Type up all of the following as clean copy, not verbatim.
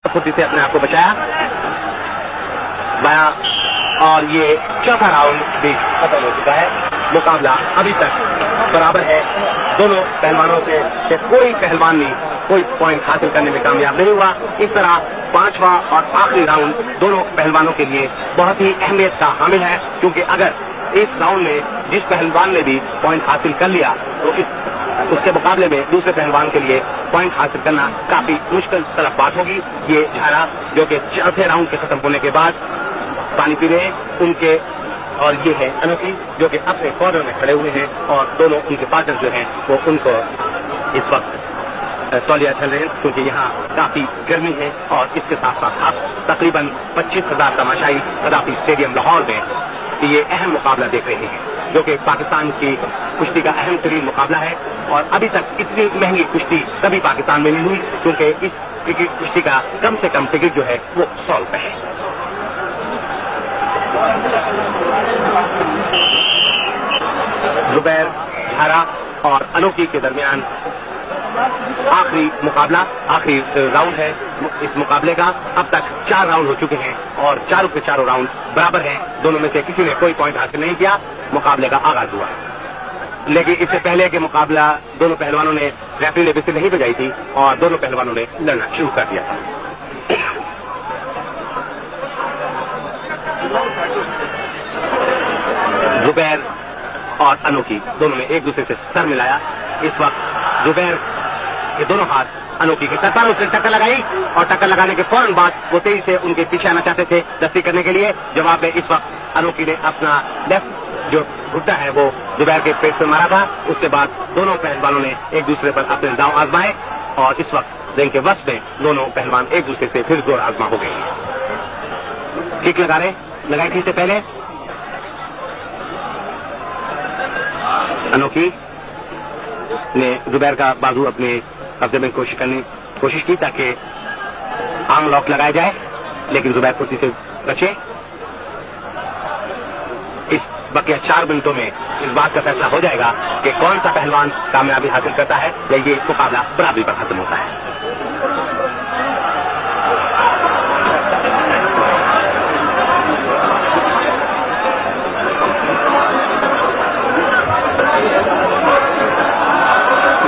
फुर्ती से अपने आप को बचाया बाया, और ये चौथा राउंड भी खत्म हो चुका है। मुकाबला अभी तक बराबर है दोनों पहलवानों से कोई पहलवान नहीं कोई पॉइंट हासिल करने में कामयाब नहीं हुआ। इस तरह पांचवा और आखिरी राउंड दोनों पहलवानों के लिए बहुत ही अहमियत का हामिल है, क्योंकि अगर इस राउंड में जिस पहलवान ने भी पॉइंट हासिल कर लिया तो उसके मुकाबले में दूसरे पहलवान के लिए पॉइंट हासिल करना काफी मुश्किल तरफ बात होगी। ये झारा जो कि चौथे राउंड के खत्म होने के बाद पानी पी रहे हैं उनके, और ये है अनोखी जो कि अपने कॉर्नर में खड़े हुए हैं और दोनों उनके पार्टनर जो हैं वो उनको इस वक्त तौलिया चल रहे हैं, क्योंकि यहाँ काफी गर्मी है। और इसके साथ साथ आप तकरीबन 25,000 तमाशाई कदाफी स्टेडियम लाहौर में ये अहम मुकाबला देख रहे हैं, जो कि पाकिस्तान की कुश्ती का अहम तरीन मुकाबला है। और अभी तक इतनी महंगी कुश्ती कभी पाकिस्तान में नहीं हुई, क्योंकि इस कुश्ती का कम से कम टिकट जो है वो 100 रुपए है। जुबैर, झारा और अनोखी के दरमियान आखिरी मुकाबला, आखिरी राउंड है इस मुकाबले का। अब तक 4 राउंड हो चुके हैं और चारों के चारों राउंड बराबर हैं। दोनों में से किसी ने कोई पॉइंट हासिल नहीं किया। मुकाबले का आगाज हुआ, लेकिन इससे पहले के मुकाबला दोनों पहलवानों ने रेफरी ने विसिल नहीं बजाई थी और दोनों पहलवानों ने लड़ना शुरू कर दिया था। जुबैर और अनोखी दोनों ने एक दूसरे से सर मिलाया। इस वक्त जुबैर के दोनों हाथ अनोखी के सर पर, उसने टक्कर लगाई और टक्कर लगाने के फौरन बाद वो तेजी से उनके पीछे आना चाहते थे दस्ती करने के लिए। जवाब में इस वक्त अनोखी ने अपना लेफ्ट जो घुट्टा है वो जुबैर के पेट पर मारा था। उसके बाद दोनों पहलवानों ने एक दूसरे पर अपने दांव आजमाए और इस वक्त रिंग के वश में दोनों पहलवान एक दूसरे से फिर जोर आजमा हो गए हैं। किक लगाई थी इससे पहले अनोखी ने जुबैर का बाजू अपने कब्जे में कोशिश की ताकि आर्म लॉक लगाया जाए, लेकिन जुबैर फुर्ती से बचे। इस बकिया 4 मिनटों में इस बात का फैसला हो जाएगा कि कौन सा पहलवान कामयाबी हासिल करता है या ये मुकाबला बराबरी पर खत्म होता है।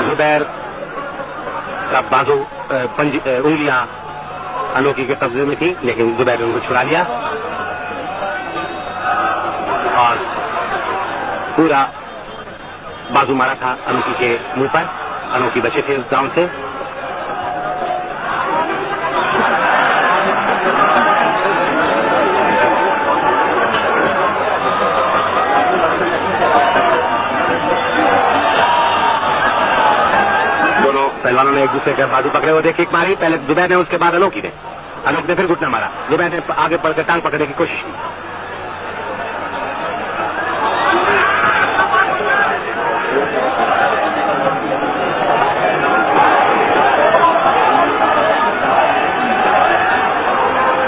जुबैर का बाजू उंगलियां अनोखी के कब्जे में थी, लेकिन जुबैर ने उनको छुड़ा लिया और पूरा बाजू मारा था अनोखी के मुंह पर। अनोखी बचे थे उस राउंड से। पहलवानों ने एक दूसरे के बाजू पकड़े हुए किक मारी, पहले जुबैर ने, उसके बाद अनोखी ने फिर घुटना मारा। जुबैर ने आगे बढ़कर टांग पकड़ने की कोशिश की।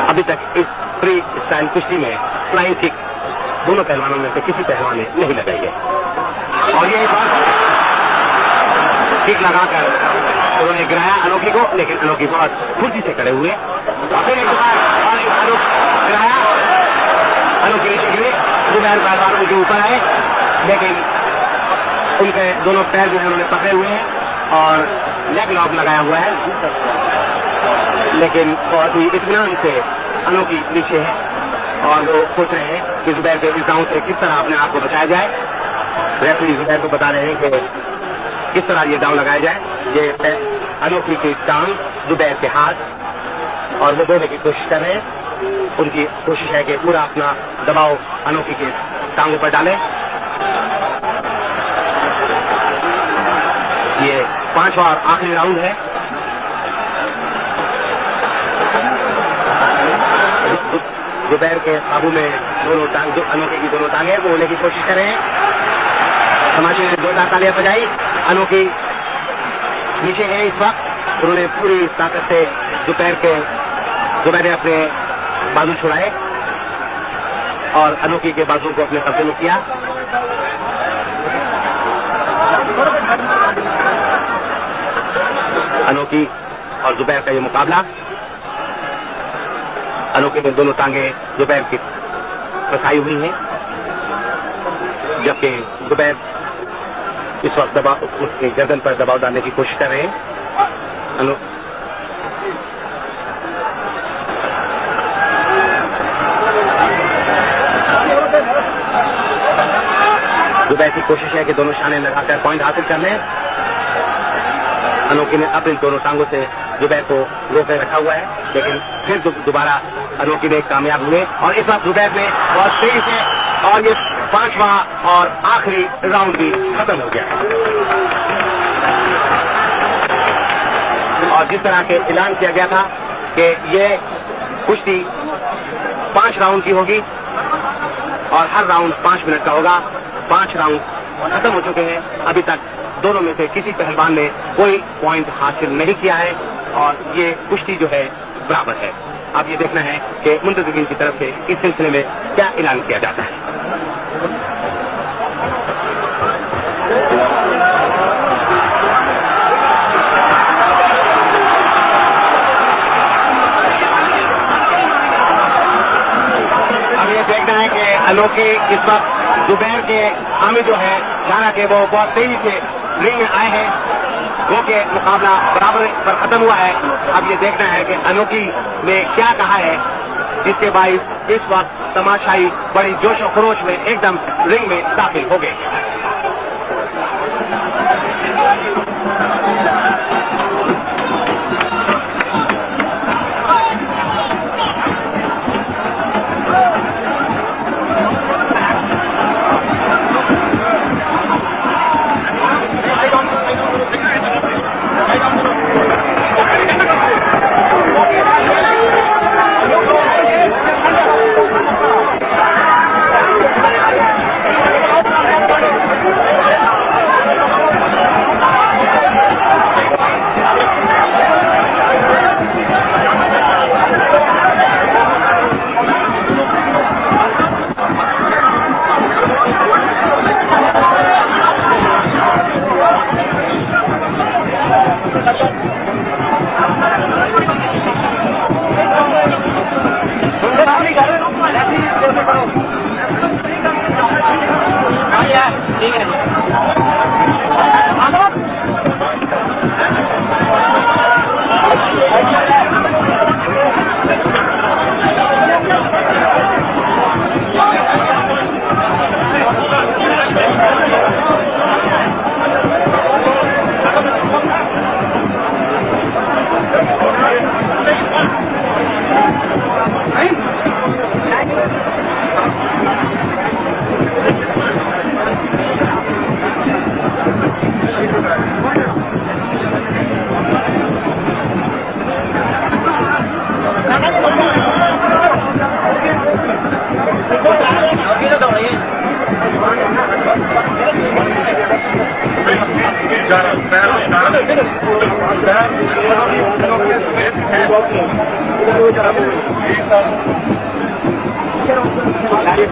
अभी तक इस फ्री स्टाइल कुश्ती में फ्लाइंग किक दोनों पहलवानों में से किसी पहलवान ने नहीं लगाई है। और ये किक लगाकर उन्होंने गिराया अनोखी को, लेकिन अनोखी बहुत फुर्ती से खड़े हुए और फिर एक बार गिराया। अनोखी नीचे गिरे, जुबैर पहलवान उनके ऊपर आए, लेकिन उनके दोनों पैर जो है उन्होंने पकड़े हुए हैं और लेग लॉक लगाया हुआ है, लेकिन बहुत ही इत्मीनान से अनोखी नीचे है और वो सोच रहे हैं कि जुबैर के इस दांव से किस तरह अपने आप को बचाया जाए। रेफरी जुबैर को बता रहे हैं कि किस तरह ये दांव लगाया जाए। ये अनोखी की टांग, जुबैर के हाथ, और वो बोलने की कोशिश कर रहे हैं। उनकी कोशिश है कि पूरा अपना दबाव अनोखी के टांगों पर डालें। ये 5वां और आखिरी राउंड है। जुबैर के काबू में दोनों टांग, जो अनोखी की दोनों टांगे वो लेने की कोशिश कर रहे हैं। तमाशे ने 2 तालियां बजाई। अनोखी नीचे है इस वक्त। उन्होंने पूरी ताकत से जुबैर ने अपने बाजू छुड़ाए और अनोखी के बाजू को अपने कब्जे में किया। अनोखी और जुबैर का ये मुकाबला अनोखी में दोनों टांगे जुबैर की फंसाई हुई हैं, जबकि जुबैर इस वक्त दबाव उसकी गर्दन पर दबाव डालने की कोशिश कर रहे हैं। जुबैर की कोशिश है कि दोनों शाने लगाकर पॉइंट हासिल कर लें। अनोखी ने अपनी दोनों टांगों से जुबैर को रोके रखा हुआ है, लेकिन फिर दोबारा अनोखी में कामयाब हुए और इस वक्त जुबैर ने बहुत तेजी से और ये 5वां और आखिरी राउंड भी खत्म हो गया है। और जिस तरह के ऐलान किया गया था कि ये कुश्ती 5 राउंड की होगी और हर राउंड 5 मिनट का होगा, 5 राउंड खत्म हो चुके हैं। अभी तक दोनों में से किसी पहलवान ने कोई पॉइंट हासिल नहीं किया है और ये कुश्ती जो है बराबर है। अब ये देखना है कि मुंतज़िरीन की तरफ से इस सिलसिले में क्या ऐलान किया जाता है। अब ये देखना है कि अनोखी इस वक्त जुबैर के आमिर जो है जाना के वो बहुत तेजी से रिंग में आए हैं, वो के मुकाबला बराबर पर खत्म हुआ है। अब ये देखना है कि अनोखी ने क्या कहा है, जिसके बाइस इस वक्त तमाशाई बड़ी जोश और खरोश में एकदम रिंग में दाखिल हो गए।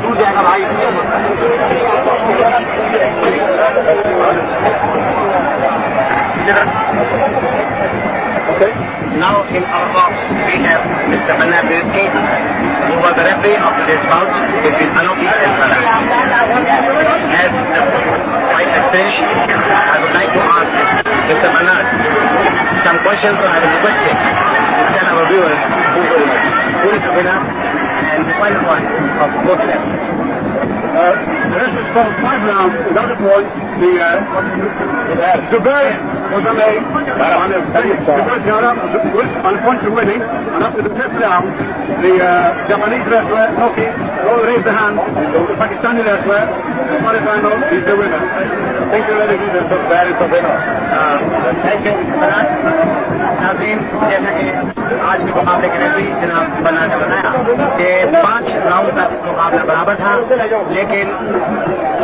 टूट जाएगा भाई। Okay. Now in our box we have Mr. Manna Birsky, who was the referee of today's bout between Anokhi and Salah. As the fight has finished, I would like to ask Mr. Manna some questions, or I will request him to tell our viewers who is the winner and the final one of both of them. The rest is from 5 rounds without a point. Zubair was on a unfortunate winning, and up to the 5th round, the Japanese wrestler Noki raised the hand. The Pakistani wrestler, the quarterfinal, is the winner. Thank you very much. Zubair is the winner. Thank you, नाज़रीन, जैसा कि आज के मुकाबले के referee जनाब बन्ना ने बताया कि 5 राउंड तक मुकाबला बराबर था, लेकिन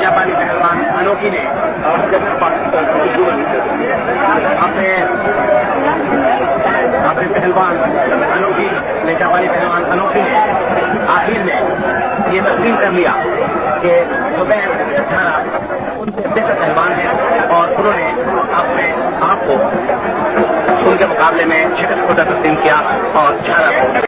जापानी पहलवान अनोखी ने अपने पहलवान अनोखी ने जापानी पहलवान अनोखी ने आखिर में ये तस्लीम कर लिया कि जुबैर उनसे बेहतर पहलवान है और उन्होंने अपने आप को उनके मुकाबले में शिकस्त को तस्लीम किया और झारा को